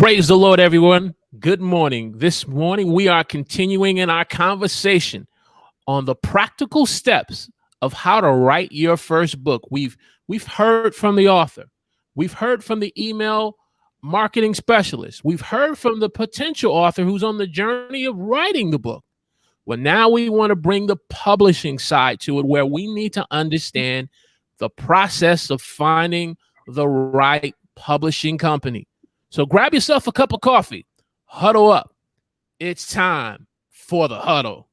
Praise the Lord, everyone. Good morning. This morning, we are continuing in our conversation on the practical steps of how to write your first book. We've heard from the author. We've heard from the email marketing specialist. We've heard from the potential author who's on the journey of writing the book. Well, now we want to bring the publishing side to it, where we need to understand the process of finding the right publishing company. So grab yourself a cup of coffee, huddle up. It's time for the huddle.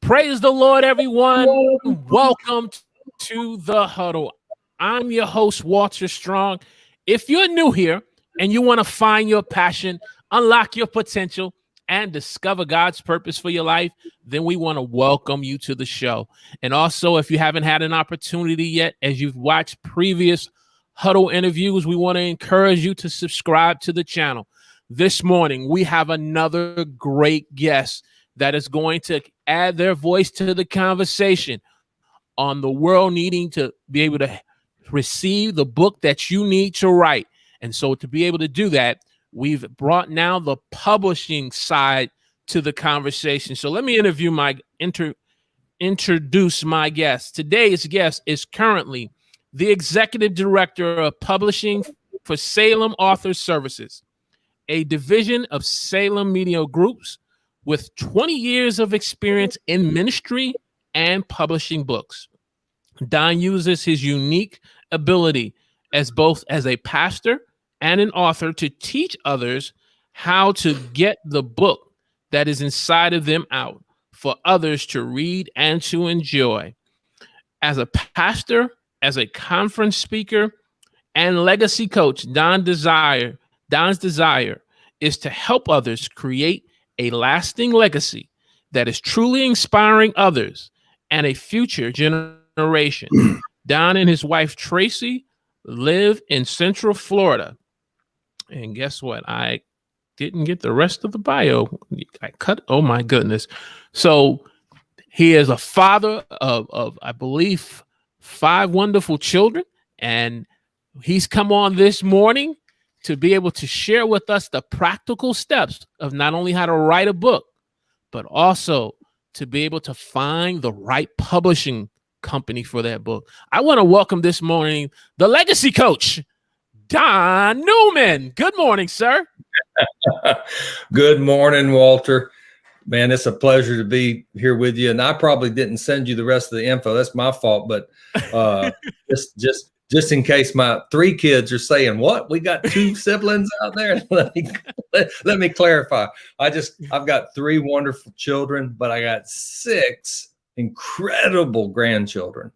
Praise the Lord, everyone. Welcome to the Huddle. I'm your host, Walter Strong. If you're new here and you want to find your passion, unlock your potential, and discover God's purpose for your life, then we want to welcome you to the show. And also, if you haven't had an opportunity yet, as you've watched previous Huddle interviews, we want to encourage you to subscribe to the channel. This morning, we have another great guest that is going to add their voice to the conversation on the world needing to be able to receive the book that you need to write. And so to be able to do that, we've brought now the publishing side to the conversation. So let me introduce my guest. Today's guest is currently the Executive Director of Publishing for Salem Author Services, a division of Salem Media Groups, with 20 years of experience in ministry and publishing books. Don uses his unique ability as both as a pastor and an author to teach others how to get the book that is inside of them out for others to read and to enjoy. As a pastor, as a conference speaker, and legacy coach, Don's desire is to help others create a lasting legacy that is truly inspiring others and a future generation. Don and his wife, Tracee, live in Central Florida. And guess what? I didn't get the rest of the bio. Oh my goodness. So he is a father of I believe, 5 wonderful children. And he's come on this morning to be able to share with us the practical steps of not only how to write a book, but also to be able to find the right publishing company for that book. I want to welcome this morning the legacy coach, Don Newman. Good morning, sir. Good morning, Walter. Man, it's a pleasure to be here with you. And I probably didn't send you the rest of the info. That's my fault. But just in case my 3 kids are saying, what? We got 2 siblings out there? Let me clarify. I've got 3 wonderful children, but I got 6 incredible grandchildren.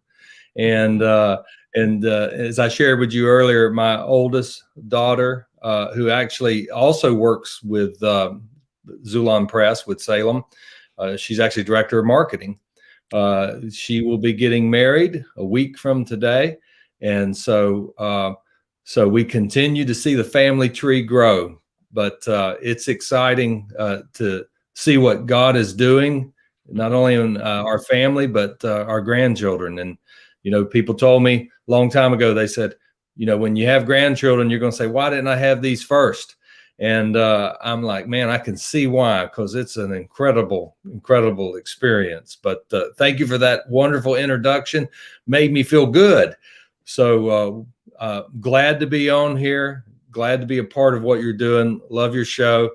And as I shared with you earlier, my oldest daughter, who actually also works with Zulon Press with Salem, she's actually director of marketing. She will be getting married a week from today. And so we continue to see the family tree grow, but it's exciting to see what God is doing, not only in our family, but our grandchildren. And, people told me a long time ago, they said, when you have grandchildren, you're going to say, why didn't I have these first? And I'm like, man, I can see why, because it's an incredible experience. But thank you for that wonderful introduction. Made me feel good. So glad to be on here. Glad to be a part of what you're doing. Love your show.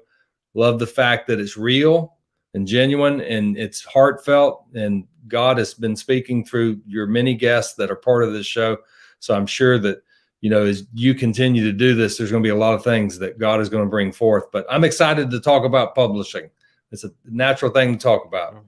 Love the fact that it's real and genuine and it's heartfelt. And God has been speaking through your many guests that are part of this show. So I'm sure that, as you continue to do this, there's going to be a lot of things that God is going to bring forth. But I'm excited to talk about publishing. It's a natural thing to talk about.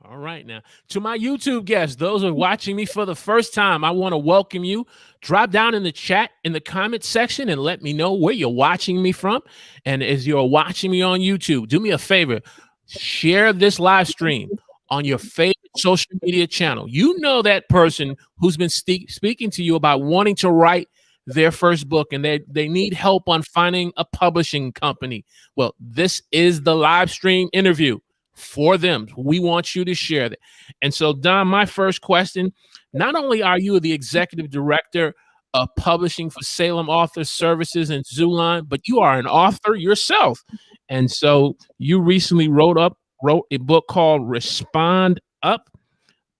All right. Now, to my YouTube guests, those who are watching me for the first time, I want to welcome you. Drop down in the chat, in the comment section, and let me know where you're watching me from. And as you're watching me on YouTube, do me a favor, share this live stream on your favorite social media channel. You know that person who's been speaking to you about wanting to write their first book, and they need help on finding a publishing company. Well, this is the live stream interview for them. We want you to share that. And so, Don, my first question, not only are you the executive director of publishing for Salem Author Services and Zuline, but you are an author yourself. And so you recently wrote a book called Respond Up,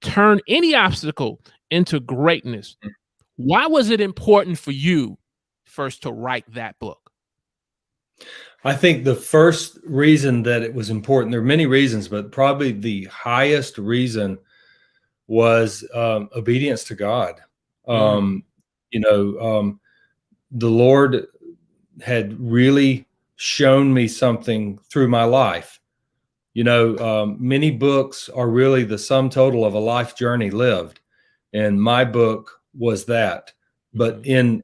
Turn Any Obstacle into Greatness. Why was it important for you first to write that book? I think the first reason that it was important, there are many reasons, but probably the highest reason was obedience to God. The Lord had really shown me something through my life. Many books are really the sum total of a life journey lived, and my book was that. But in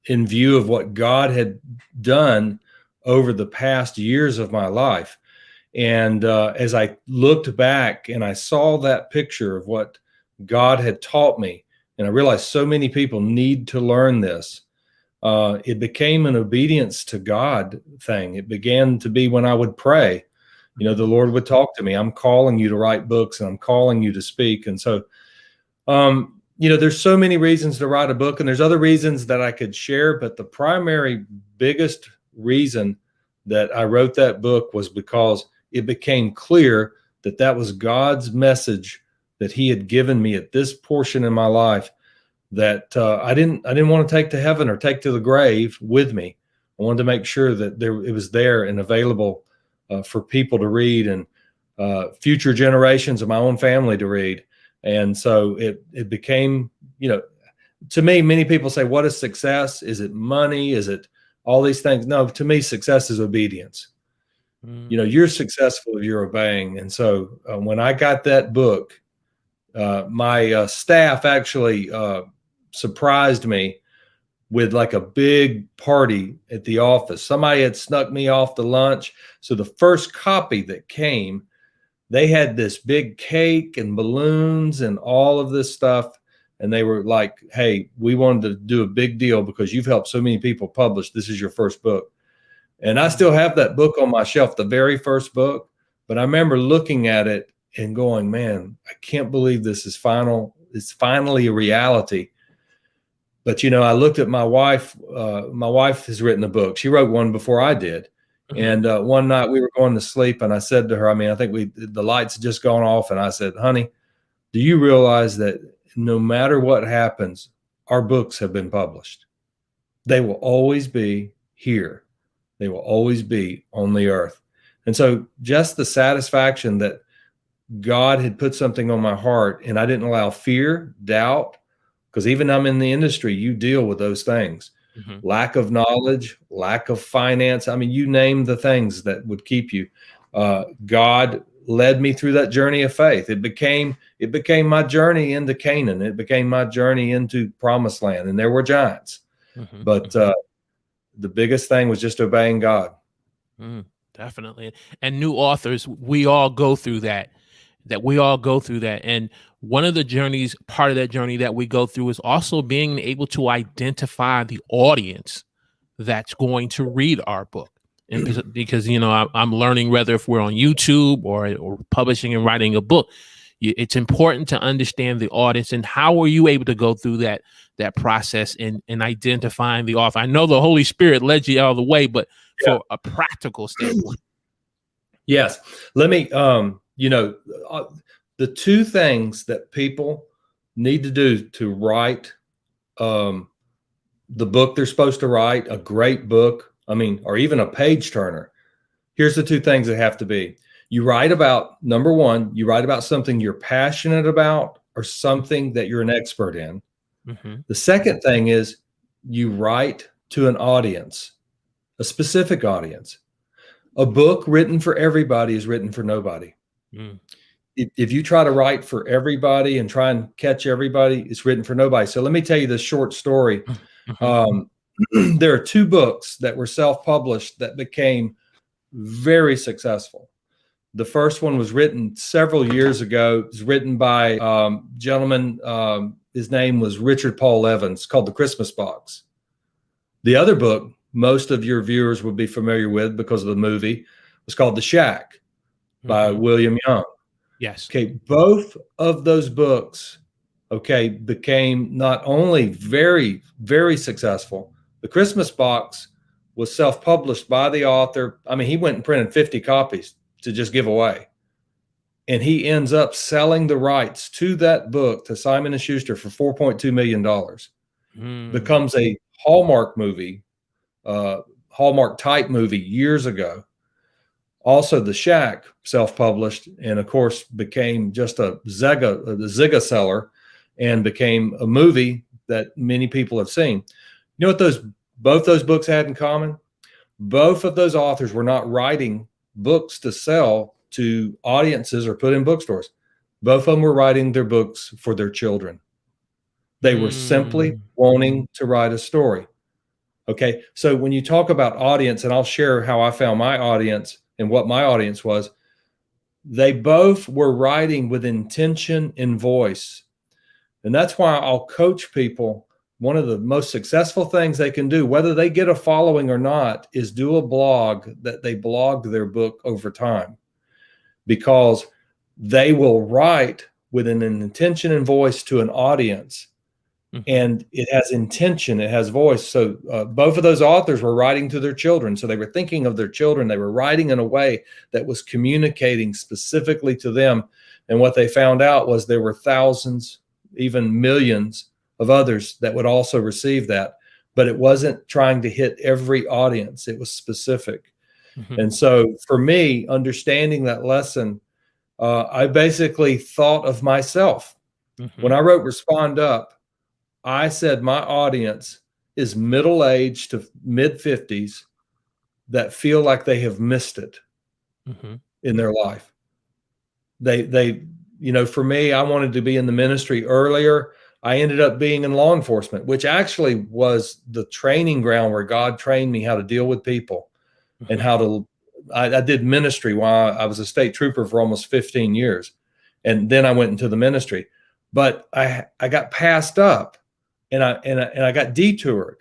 view of what God had done over the past years of my life, and as I looked back and I saw that picture of what God had taught me, and I realized so many people need to learn this, it became an obedience to God thing. It began to be when I would pray. The Lord would talk to me. I'm calling you to write books, and I'm calling you to speak. And so, there's so many reasons to write a book, and there's other reasons that I could share, but the primary biggest reason that I wrote that book was because it became clear that that was God's message that he had given me at this portion in my life, that I didn't want to take to heaven or take to the grave with me. I wanted to make sure that it was there and available for people to read, and future generations of my own family to read. And so it became, to me, many people say, what is success? Is it money? Is it all these things? No, to me, success is obedience. You're successful if you're obeying. And so when I got that book, my staff actually surprised me with like a big party at the office. Somebody had snuck me off to lunch. So the first copy that came, they had this big cake and balloons and all of this stuff. And they were like, hey, we wanted to do a big deal because you've helped so many people publish. This is your first book. And I still have that book on my shelf, the very first book. But I remember looking at it and going, man, I can't believe this is final. It's finally a reality. But, I looked at my wife. My wife has written a book. She wrote one before I did. And one night we were going to sleep, and I said to her, I think the lights had just gone off. And I said, honey, do you realize that no matter what happens, our books have been published? They will always be here. They will always be on the earth. And so just the satisfaction that God had put something on my heart, and I didn't allow fear, doubt, because even I'm in the industry, you deal with those things. Lack of knowledge, lack of finance. You name the things that would keep you. God led me through that journey of faith. It became my journey into Canaan. It became my journey into Promised Land, and there were giants. But the biggest thing was just obeying God. Definitely. And new authors, we all go through that. And one of the journeys, part of that journey that we go through is also being able to identify the audience that's going to read our book. And because, I'm learning whether if we're on YouTube or publishing and writing a book, it's important to understand the audience. And how are you able to go through that process and identifying the author? I know the Holy Spirit led you all the way, but for a practical standpoint. Yes. Let me, the two things that people need to do to write the book they're supposed to write, a great book, or even a page turner. Here's the two things that have to be. You write about, number one, you write about something you're passionate about or something that you're an expert in. The second thing is you write to an audience, a specific audience. A book written for everybody is written for nobody. if you try to write for everybody and try and catch everybody, it's written for nobody. So let me tell you this short story. There are 2 books that were self-published that became very successful. The first one was written several years ago. It was written by a gentleman. His name was Richard Paul Evans, called The Christmas Box. The other book, most of your viewers would be familiar with because of the movie, was called The Shack by William Young. Yes. Okay. Both of those books, okay, became not only very, very successful. The Christmas Box was self-published by the author. I mean, he went and printed 50 copies to just give away. And he ends up selling the rights to that book to Simon & Schuster for $4.2 million. Becomes a Hallmark movie, Hallmark type movie years ago. Also, The Shack, self-published, and of course became just a Zigga seller, and became a movie that many people have seen. You know what both those books had in common? Both of those authors were not writing books to sell to audiences or put in bookstores. Both of them were writing their books for their children. They were simply wanting to write a story. Okay, so when you talk about audience, and I'll share how I found my audience and what my audience was, they both were writing with intention and voice. And that's why I'll coach people. One of the most successful things they can do, whether they get a following or not, is do a blog that they blog their book over time, because they will write with an intention and voice to an audience. And it has intention, it has voice. So both of those authors were writing to their children. So they were thinking of their children. They were writing in a way that was communicating specifically to them. And what they found out was there were thousands, even millions of others that would also receive that. But it wasn't trying to hit every audience. It was specific. And so for me, understanding that lesson, I basically thought of myself. When I wrote Respond Up, I said my audience is middle-aged to mid-50s that feel like they have missed it in their life. They, you know, for me, I wanted to be in the ministry earlier. I ended up being in law enforcement, which actually was the training ground where God trained me how to deal with people and how to, I did ministry while I was a state trooper for almost 15 years. And then I went into the ministry, but I got passed up. And I got detoured.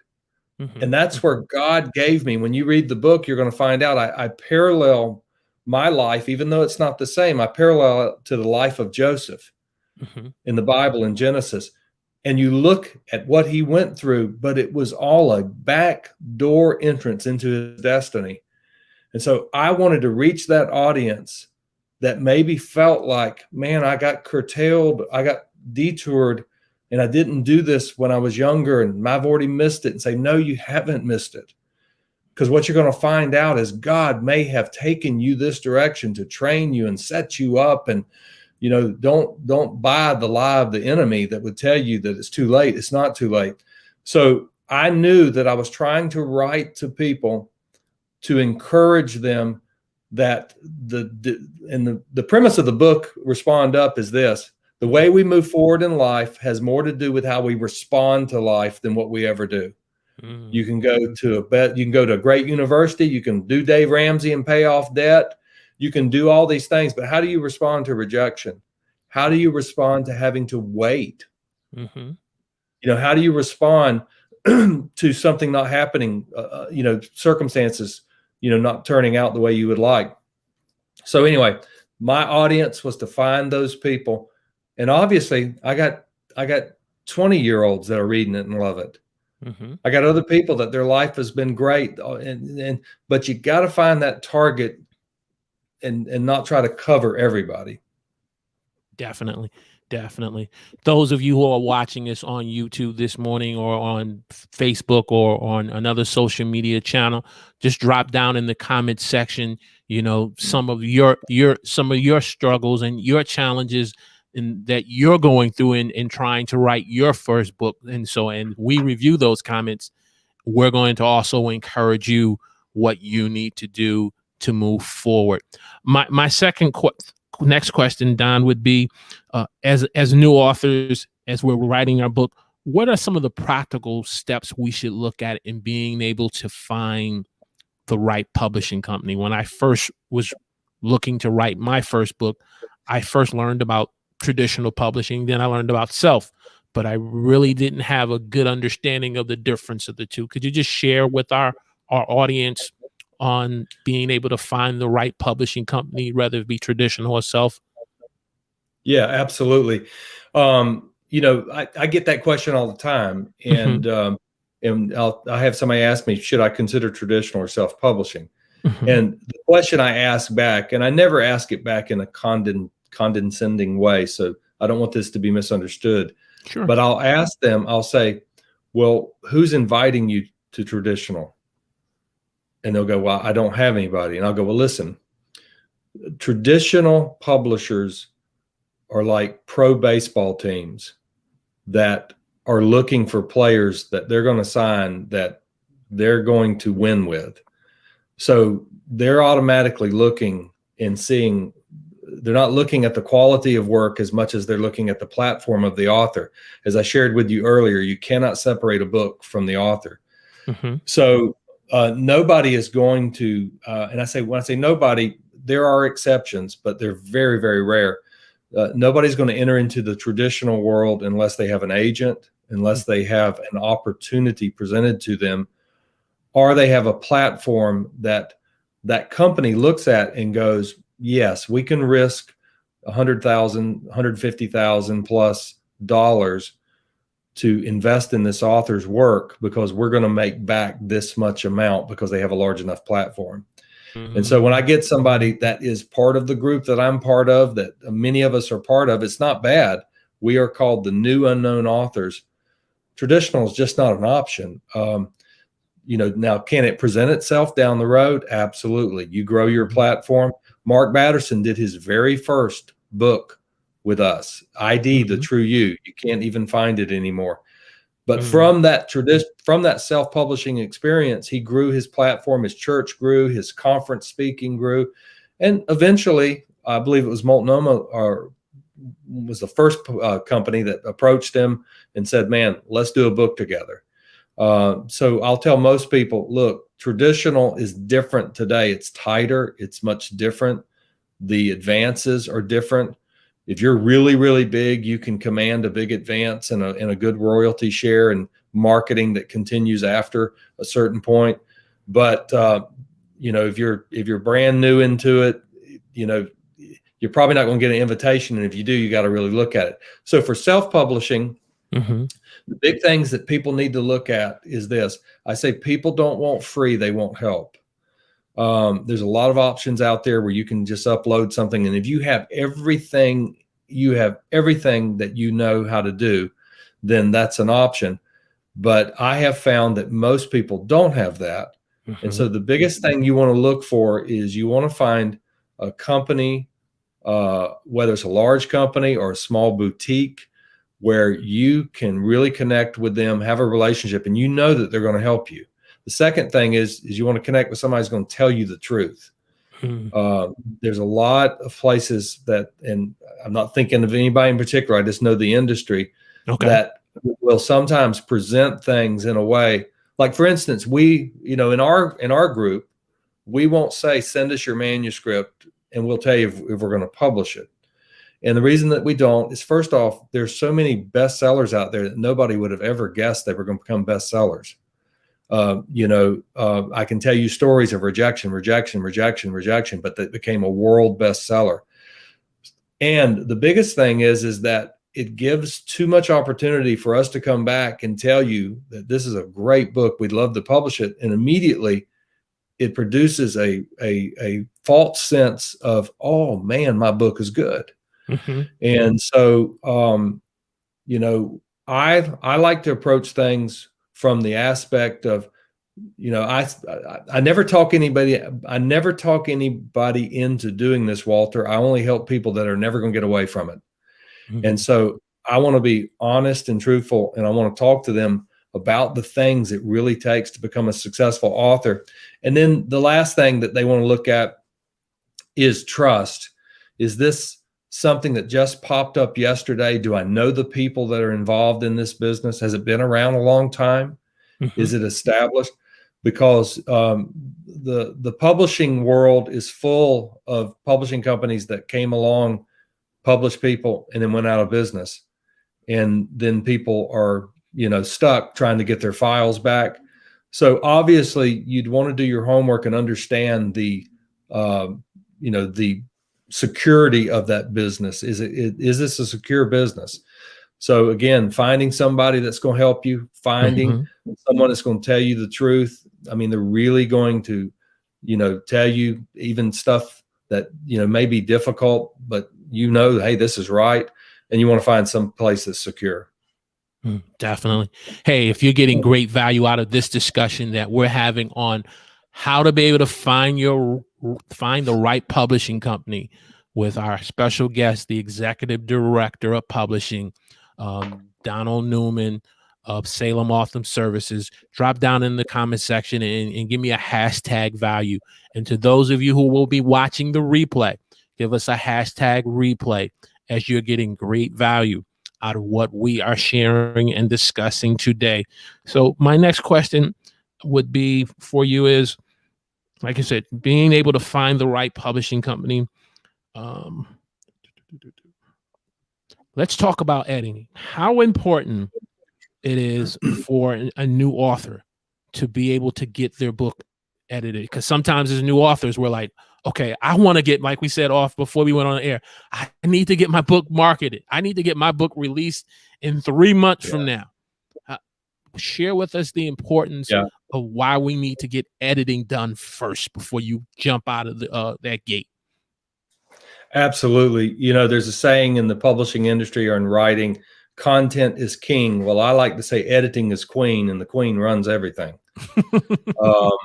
And that's where God gave me. When you read the book, you're going to find out I parallel my life, even though it's not the same. I parallel it to the life of Joseph in the Bible in Genesis. And you look at what he went through, but it was all a back door entrance into his destiny. And so I wanted to reach that audience that maybe felt like, man, I got curtailed, I got detoured, and I didn't do this when I was younger, and I've already missed it, and say, no, you haven't missed it. Because what you're going to find out is God may have taken you this direction to train you and set you up. And, you know, don't buy the lie of the enemy that would tell you that it's too late. It's not too late. So I knew that I was trying to write to people to encourage them that the premise of the book, Respond Up, is this. The way we move forward in life has more to do with how we respond to life than what we ever do. You can go to a great university. You can do Dave Ramsey and pay off debt. You can do all these things, but how do you respond to rejection? How do you respond to having to wait? You know, how do you respond to something not happening? You know, circumstances, you know, not turning out the way you would like. So anyway, my audience was to find those people. And obviously I got 20-year-olds that are reading it and love it. I got other people that their life has been great. But you got to find that target and not try to cover everybody. Definitely. Those of you who are watching this on YouTube this morning, or on Facebook, or on another social media channel, just drop down in the comment section, you know, some of your struggles and your challenges that you're going through in trying to write your first book. And we review those comments. We're going to also encourage you what you need to do to move forward. My second next question, Don, would be, as new authors, as we're writing our book, what are some of the practical steps we should look at in being able to find the right publishing company? When I first was looking to write my first book, I first learned about traditional publishing, then I learned about self, but I really didn't have a good understanding of the difference of the two. Could you just share with our audience on being able to find the right publishing company, whether it be traditional or self? Yeah, absolutely. I get that question all the time, and I have somebody ask me, should I consider traditional or self-publishing? And the question I ask back, and I never ask it back in a condescending way, so I don't want this to be misunderstood. Sure. But I'll ask them, I'll say, well, who's inviting you to traditional? And they'll go, well, I don't have anybody. And I'll go, well, listen, traditional publishers are like pro baseball teams that are looking for players that they're going to sign that they're going to win with. So they're automatically looking and seeing, they're not looking at the quality of work as much as they're looking at the platform of the author. As I shared with you earlier, you cannot separate a book from the author. So nobody is going to, and when I say nobody, there are exceptions, but they're very, very rare. Nobody's going to enter into the traditional world unless they have an agent, unless they have an opportunity presented to them, or they have a platform that that company looks at and goes, yes, we can risk $100,000, $150,000 plus dollars to invest in this author's work because we're going to make back this much amount because they have a large enough platform. And so when I get somebody that is part of the group that I'm part of, that many of us are part of, it's not bad. We are called the new unknown authors. Traditional is just not an option. Now, can it present itself down the road? Absolutely. You grow your platform. Mark Batterson did his very first book with us, ID, The True You. You can't even find it anymore. But from that self-publishing experience, he grew his platform, his church grew, his conference speaking grew. And eventually, I believe it was Multnomah was the first company that approached him and said, man, let's do a book together. So I'll tell most people, look, traditional is different today. It's tighter. It's much different. The advances are different. If you're really, really big, you can command a big advance and a good royalty share and marketing that continues after a certain point. But if you're brand new into it, you're probably not going to get an invitation. And if you do, you got to really look at it. So for self-publishing, the big things that people need to look at is this. I say people don't want free, they want help. There's a lot of options out there where you can just upload something. And if you have everything that you know how to do, then that's an option. But I have found that most people don't have that. And so the biggest thing you want to look for is you want to find a company, whether it's a large company or a small boutique, where you can really connect with them, have a relationship, and you know that they're going to help you. The second thing is you want to connect with somebody who's going to tell you the truth. There's a lot of places that, and I'm not thinking of anybody in particular, I just know the industry, that will sometimes present things in a way, like for instance, we, in our group, we won't say, send us your manuscript and we'll tell you if we're going to publish it. And the reason that we don't is, first off, there's so many bestsellers out there that nobody would have ever guessed they were going to become bestsellers. I can tell you stories of rejection, but that became a world bestseller. And the biggest thing is that it gives too much opportunity for us to come back and tell you that this is a great book, we'd love to publish it, and immediately it produces a false sense of, oh man, my book is good. And so I like to approach things from the aspect of, I never talk anybody into doing this, Walter. I only help people that are never going to get away from it. And so I want to be honest and truthful, and I want to talk to them about the things it really takes to become a successful author. And then the last thing that they want to look at is trust. is this something that just popped up yesterday? Do I know the people that are involved in this business? Has it been around a long time? Is it established? Because the publishing world is full of publishing companies that came along, published people, and then went out of business. And then people are, stuck trying to get their files back. So obviously you'd want to do your homework and understand the security of that business. Is this a secure business? So again, finding somebody that's going to help you, finding someone that's going to tell you the truth. I mean, they're really going to, tell you even stuff that, may be difficult, but hey, this is right. And you want to find some place that's secure. Definitely. Hey, if you're getting great value out of this discussion that we're having on how to be able to find the right publishing company with our special guest, the Executive Director of Publishing, Donald Newman of Salem Author Services, drop down in the comment section and give me a hashtag value. And to those of you who will be watching the replay, give us a hashtag replay as you're getting great value out of what we are sharing and discussing today. So my next question would be for you is, like I said, being able to find the right publishing company. Let's talk about editing. How important it is for a new author to be able to get their book edited. Because sometimes as new authors, we're like, okay, I want to get, like we said off before we went on the air, I need to get my book marketed. I need to get my book released in 3 months from now. Share with us the importance of why we need to get editing done first before you jump out of that gate. Absolutely. There's a saying in the publishing industry or in writing, content is king. Well, I like to say editing is queen, and the queen runs everything. So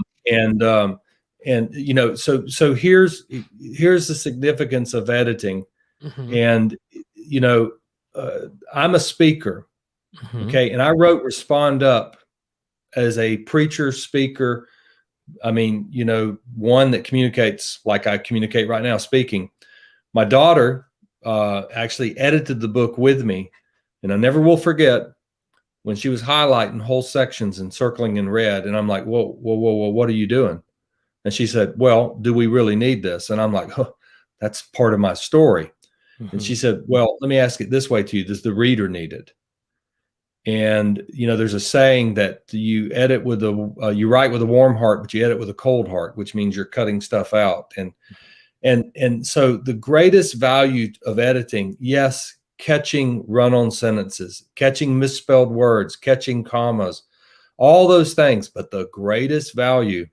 here's the significance of editing. And, I'm a speaker. Okay. And I wrote Respond Up as a preacher, speaker. I mean, one that communicates like I communicate right now, speaking. My daughter actually edited the book with me. And I never will forget when she was highlighting whole sections and circling in red. And I'm like, whoa, what are you doing? And she said, well, do we really need this? And I'm like, oh, that's part of my story. And she said, well, let me ask it this way to you. Does the reader need it? And, there's a saying that you edit with you write with a warm heart, but you edit with a cold heart, which means you're cutting stuff out. And so the greatest value of editing, yes, catching run-on sentences, catching misspelled words, catching commas, all those things. But the greatest value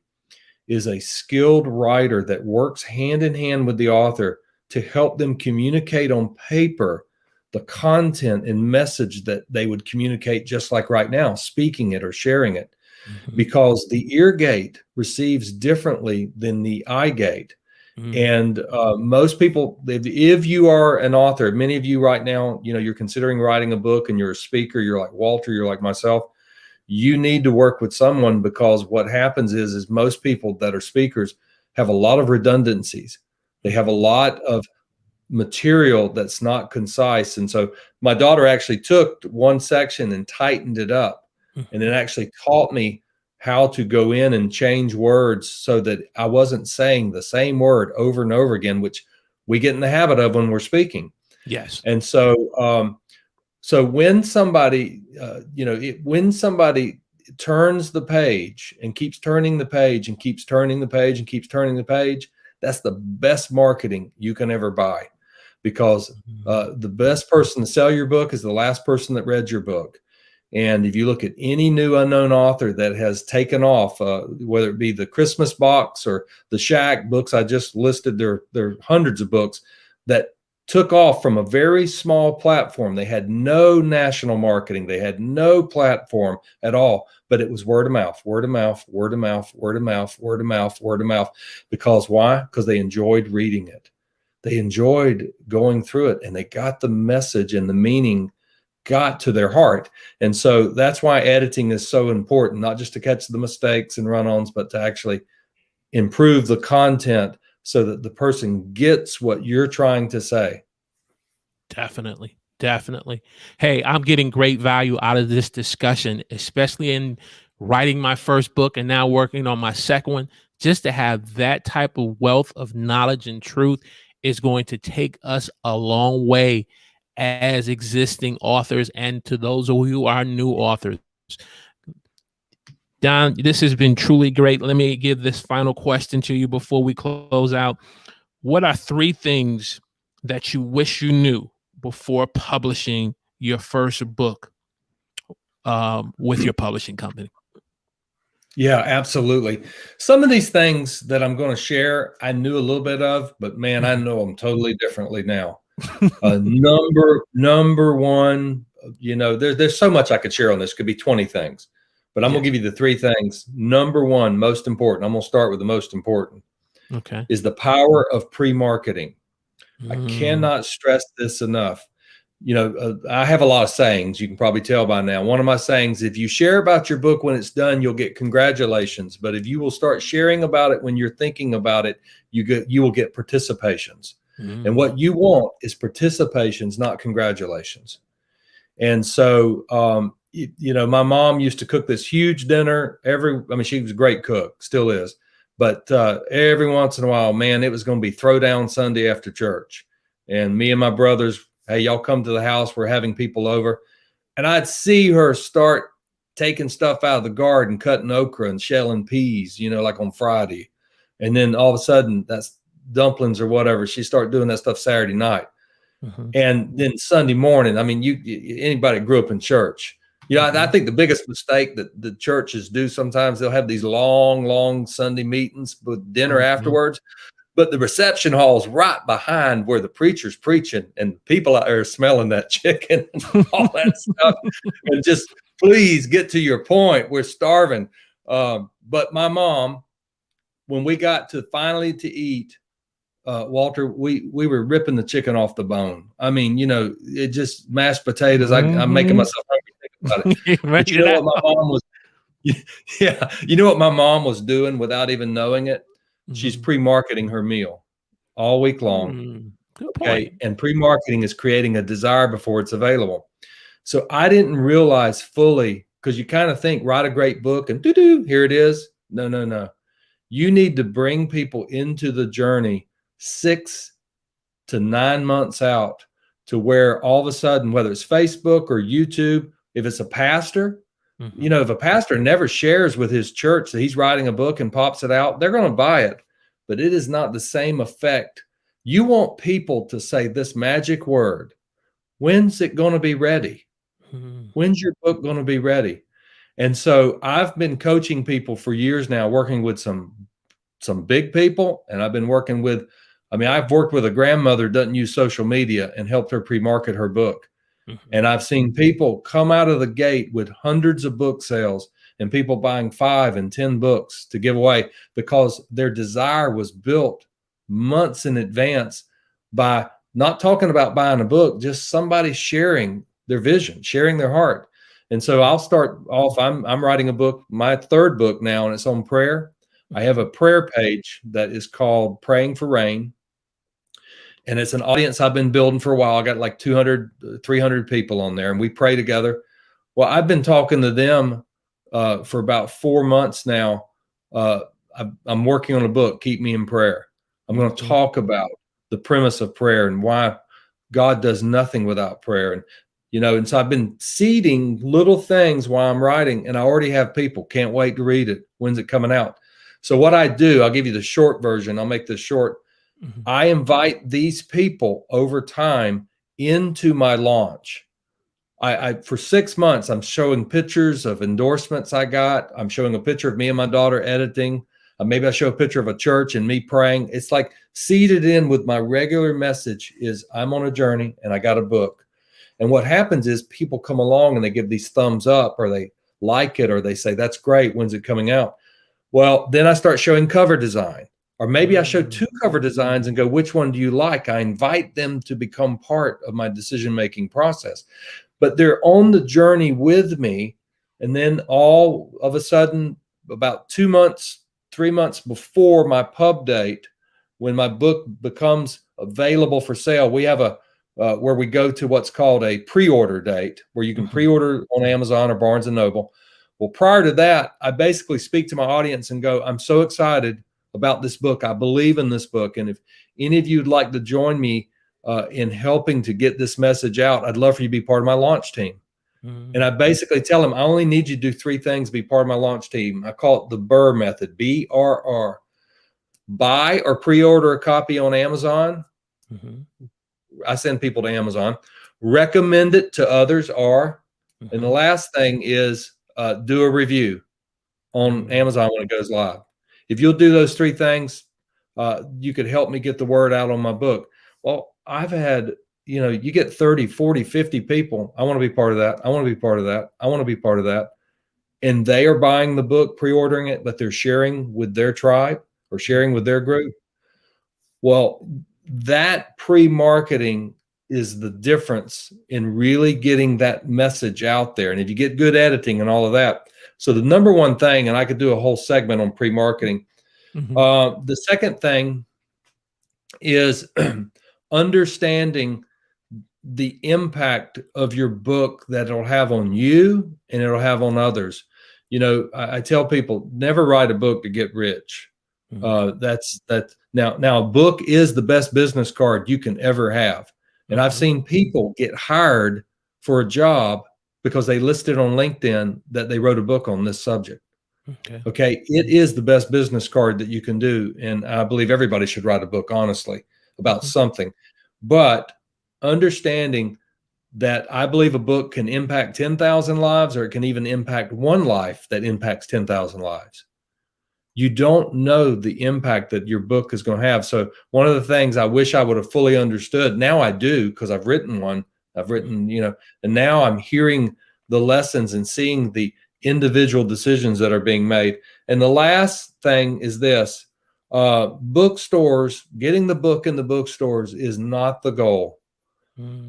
is a skilled writer that works hand in hand with the author to help them communicate on paper the content and message that they would communicate just like right now, speaking it or sharing it. Because the ear gate receives differently than the eye gate. And most people, if you are an author, many of you right now, you're considering writing a book and you're a speaker, you're like Walter, you're like myself, you need to work with someone, because what happens is most people that are speakers have a lot of redundancies. They have a lot of material that's not concise. And so my daughter actually took one section and tightened it up, and it actually taught me how to go in and change words so that I wasn't saying the same word over and over again, which we get in the habit of when we're speaking. Yes. And so, so when somebody, when somebody turns the page and keeps turning the page and keeps turning the page and keeps turning the page, that's the best marketing you can ever buy, because the best person to sell your book is the last person that read your book. And if you look at any new unknown author that has taken off, whether it be the Christmas box or the Shack books I just listed, there are hundreds of books that took off from a very small platform. They had no national marketing. They had no platform at all, but it was word of mouth, word of mouth, word of mouth, word of mouth, word of mouth, word of mouth. Because why? Because they enjoyed reading it. They enjoyed going through it, and they got the message and the meaning got to their heart. And so that's why editing is so important, not just to catch the mistakes and run-ons, but to actually improve the content so that the person gets what you're trying to say. Definitely. Definitely. Hey, I'm getting great value out of this discussion, especially in writing my first book and now working on my second one. Just to have that type of wealth of knowledge and truth is going to take us a long way as existing authors and to those who are new authors. Don, this has been truly great. Let me give this final question to you before we close out. What are 3 things that you wish you knew before publishing your first book with your publishing company? Yeah, absolutely. Some of these things that I'm going to share, I knew a little bit of, but man, I know them totally differently now. Number one, there's so much I could share on this. Could be 20 things, but I'm going to give you the 3 things. Number one, most important. I'm going to start with the most important. Okay. Is the power of pre-marketing. I cannot stress this enough. I have a lot of sayings. You can probably tell by now. One of my sayings, if you share about your book when it's done, you'll get congratulations. But if you will start sharing about it when you're thinking about it, you will get participations. And what you want is participations, not congratulations. And so, my mom used to cook this huge dinner she was a great cook, still is. But every once in a while, man, it was going to be Throwdown Sunday after church. And me and my brothers, hey, y'all come to the house. We're having people over. And I'd see her start taking stuff out of the garden, cutting okra and shelling peas, like on Friday. And then all of a sudden, that's dumplings or whatever. She started doing that stuff Saturday night. And then Sunday morning, anybody grew up in church. I think the biggest mistake that the churches do sometimes, they'll have these long Sunday meetings with dinner afterwards, but the reception hall is right behind where the preacher's preaching, and people out there are smelling that chicken and all that stuff. And just please get to your point. We're starving. But my mom, when we got to finally to eat, Walter, we were ripping the chicken off the bone. I mean, it just mashed potatoes. I'm making myself hungry thinking about it. But you know what my mom was? Yeah, you know what my mom was doing without even knowing it? She's pre-marketing her meal all week long. Good point. And pre-marketing is creating a desire before it's available. So I didn't realize fully, because you kind of think, write a great book and here it is. No. You need to bring people into the journey 6 to 9 months out, to where all of a sudden, whether it's Facebook or YouTube, if it's a pastor, if a pastor never shares with his church that he's writing a book and pops it out, they're going to buy it, but it is not the same effect. You want people to say this magic word. When's it going to be ready? When's your book going to be ready? And so I've been coaching people for years now, working with some big people. And I've been working with, I've worked with a grandmother who doesn't use social media and helped her pre-market her book. And I've seen people come out of the gate with hundreds of book sales and people buying 5 and 10 books to give away, because their desire was built months in advance by not talking about buying a book, just somebody sharing their vision, sharing their heart. And so I'll start off, I'm writing a book, my 3rd book now, and it's on prayer. I have a prayer page that is called Praying for Rain. And it's an audience I've been building for a while. I got like 200, 300 people on there, and we pray together. Well, I've been talking to them for about 4 months now. I'm working on a book, Keep Me in Prayer. I'm going to talk about the premise of prayer and why God does nothing without prayer. And so I've been seeding little things while I'm writing, and I already have people. Can't wait to read it. When's it coming out? So what I do, I'll give you the short version. I'll make this short. I invite these people over time into my launch. I for 6 months, I'm showing pictures of endorsements I got. I'm showing a picture of me and my daughter editing. Maybe I show a picture of a church and me praying. It's like seeded in with my regular message is I'm on a journey and I got a book. And what happens is people come along and they give these thumbs up, or they like it, or they say, that's great. When's it coming out? Well, then I start showing cover design. Or maybe I show 2 cover designs and go, which one do you like? I invite them to become part of my decision-making process. But they're on the journey with me. And then all of a sudden, about 2 months, 3 months before my pub date, when my book becomes available for sale, we have a where we go to what's called a pre-order date, where you can pre-order on Amazon or Barnes and Noble. Well, prior to that, I basically speak to my audience and go, I'm so excited about this book. I believe in this book. And if any of you would like to join me in helping to get this message out, I'd love for you to be part of my launch team. And I basically tell them, I only need you to do 3 things to be part of my launch team. I call it the BRR method, BRR. Buy or pre-order a copy on Amazon. I send people to Amazon. Recommend it to others, R. And the last thing is do a review on Amazon when it goes live. If you'll do those 3 things, you could help me get the word out on my book. Well, I've had, you get 30, 40, 50 people. I want to be part of that. I want to be part of that. I want to be part of that. And they are buying the book, pre-ordering it, but they're sharing with their tribe or sharing with their group. Well, that pre-marketing is the difference in really getting that message out there. And if you get good editing and all of that. So the number one thing, and I could do a whole segment on pre-marketing. The second thing is understanding the impact of your book that it'll have on you and it'll have on others. I tell people, never write a book to get rich. Now a book is the best business card you can ever have. And I've seen people get hired for a job because they listed on LinkedIn that they wrote a book on this subject. Okay. It is the best business card that you can do. And I believe everybody should write a book, honestly, about something. But understanding that I believe a book can impact 10,000 lives, or it can even impact one life that impacts 10,000 lives. You don't know the impact that your book is going to have. So one of the things I wish I would have fully understood, now I do, because I've written one. And now I'm hearing the lessons and seeing the individual decisions that are being made. And the last thing is this: bookstores, getting the book in the bookstores is not the goal.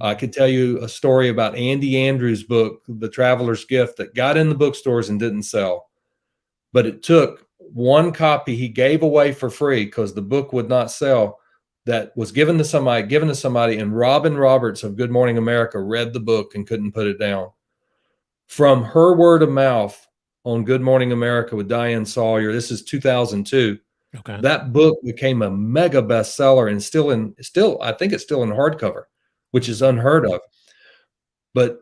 I could tell you a story about Andy Andrews' book, The Traveler's Gift, that got in the bookstores and didn't sell. But it took one copy he gave away for free because the book would not sell, that was given to somebody, and Robin Roberts of Good Morning America read the book and couldn't put it down. From her word of mouth on Good Morning America with Diane Sawyer, this is 2002. That book became a mega bestseller, and still I think it's still in hardcover, which is unheard of. But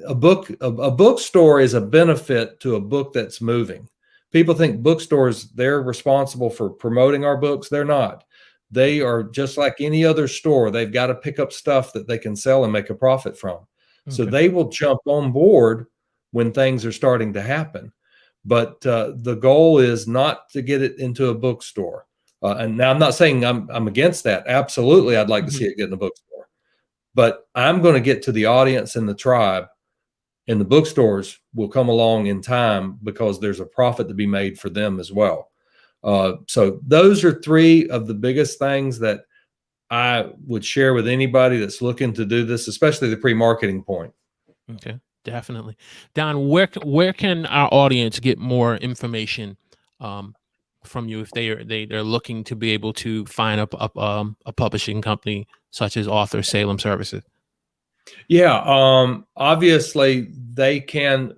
a bookstore is a benefit to a book that's moving. People think bookstores, they're responsible for promoting our books. They're not. They are just like any other store. They've got to pick up stuff that they can sell and make a profit from. So they will jump on board when things are starting to happen. But the goal is not to get it into a bookstore. And now I'm not saying I'm against that. Absolutely, I'd like to see it get in a bookstore. But I'm going to get to the audience and the tribe, and the bookstores will come along in time because there's a profit to be made for them as well. So those are 3 of the biggest things that I would share with anybody that's looking to do this, especially the pre-marketing point. Okay, definitely. Don, where can our audience get more information from you if they're looking to be able to find a publishing company such as Author Salem Services? Yeah, obviously they can,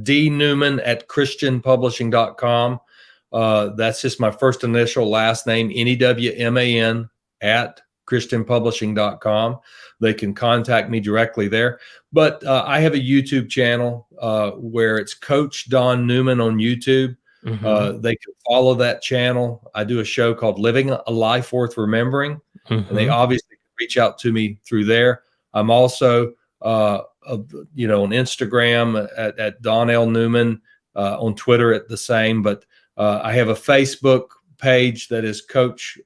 D Newman at christianpublishing.com. That's just my first initial last name, NEWMAN at christianpublishing.com. They can contact me directly there. But I have a YouTube channel where it's Coach Don Newman on YouTube. They can follow that channel. I do a show called Living a Life Worth Remembering, and they obviously reach out to me through there. I'm also, on Instagram at Don L. Newman, on Twitter at the same. But I have a Facebook page that is Coach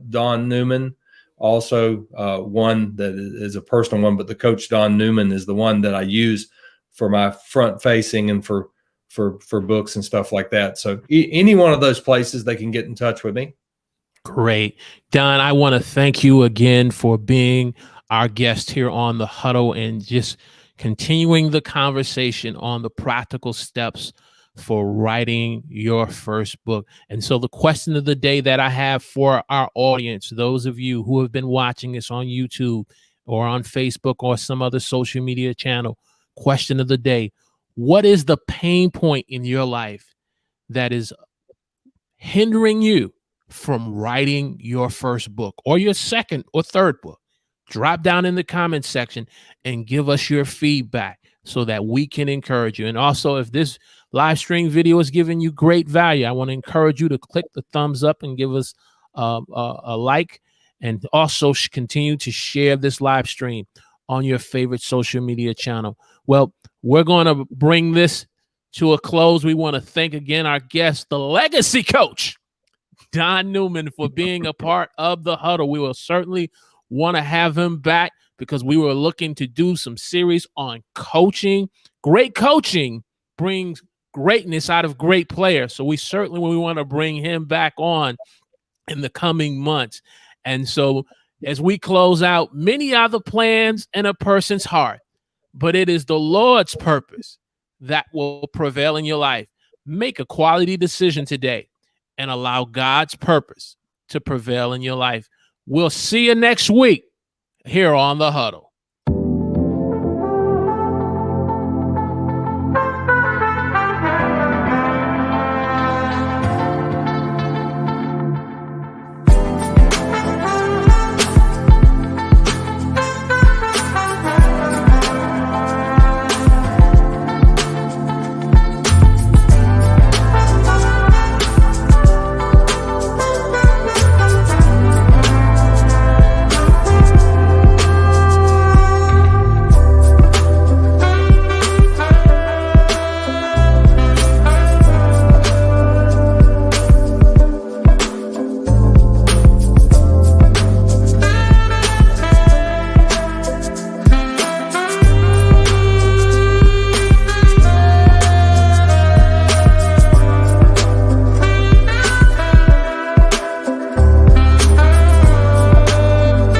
Don Newman. Also, one that is a personal one, but the Coach Don Newman is the one that I use for my front facing and for books and stuff like that. So any one of those places, they can get in touch with me. Great. Don, I want to thank you again for being our guest here on the Huddle and just continuing the conversation on the practical steps for writing your first book. And so the question of the day that I have for our audience, those of you who have been watching this on YouTube or on Facebook or some other social media channel, question of the day: what is the pain point in your life that is hindering you from writing your first book or your second or third book? Drop down in the comments section and give us your feedback so that we can encourage you. And also, if this live stream video is giving you great value, I want to encourage you to click the thumbs up and give us a like, and also continue to share this live stream on your favorite social media channel. Well, we're going to bring this to a close. We want to thank again our guest, the legacy coach, Don Newman, for being a part of the Huddle. We will certainly want to have him back because we were looking to do some series on coaching. Great coaching brings greatness out of great players. So we certainly want to bring him back on in the coming months. And so as we close out, many are the plans in a person's heart, but it is the Lord's purpose that will prevail in your life. Make a quality decision today and allow God's purpose to prevail in your life. We'll see you next week here on The Huddle.